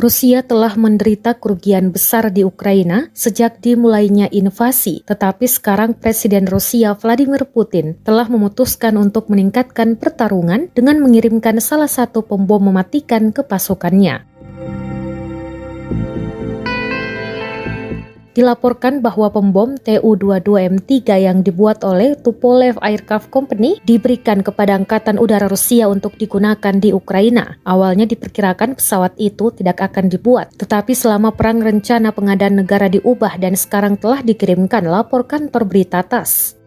Rusia telah menderita kerugian besar di Ukraina sejak dimulainya invasi, tetapi sekarang Presiden Rusia Vladimir Putin telah memutuskan untuk meningkatkan pertarungan dengan mengirimkan salah satu pembom mematikan ke pasukannya. Dilaporkan bahwa pembom Tu-22M3 yang dibuat oleh Tupolev Aircraft Company diberikan kepada Angkatan Udara Rusia untuk digunakan di Ukraina. Awalnya diperkirakan pesawat itu tidak akan dibuat, tetapi selama perang rencana pengadaan negara diubah dan sekarang telah dikirimkan, laporkan berita TASS.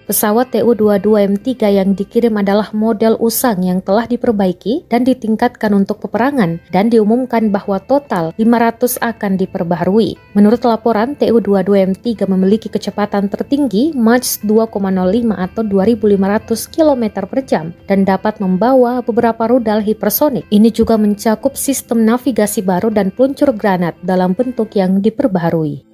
Pesawat Tu-22M3 yang dikirim adalah model usang yang telah diperbaiki dan ditingkatkan untuk peperangan dan diumumkan bahwa total 500 akan diperbaharui. Menurut laporan, Tu-22M3 memiliki kecepatan tertinggi Mach 2,05 atau 2.500 km per jam dan dapat membawa beberapa rudal hipersonik. Ini juga mencakup sistem navigasi baru dan peluncur granat dalam bentuk yang diperbaharui.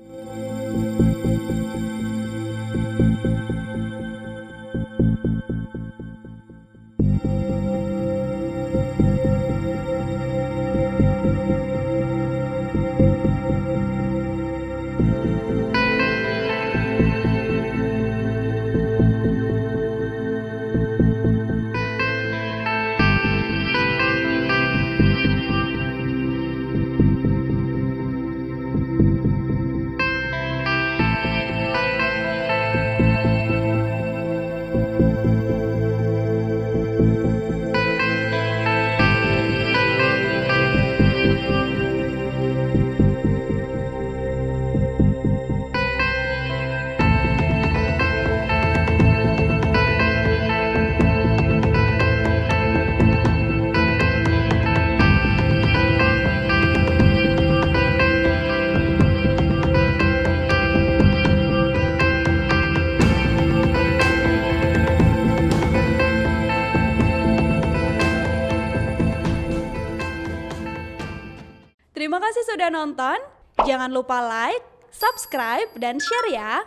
Terima kasih sudah nonton. Jangan lupa like, subscribe, dan share ya.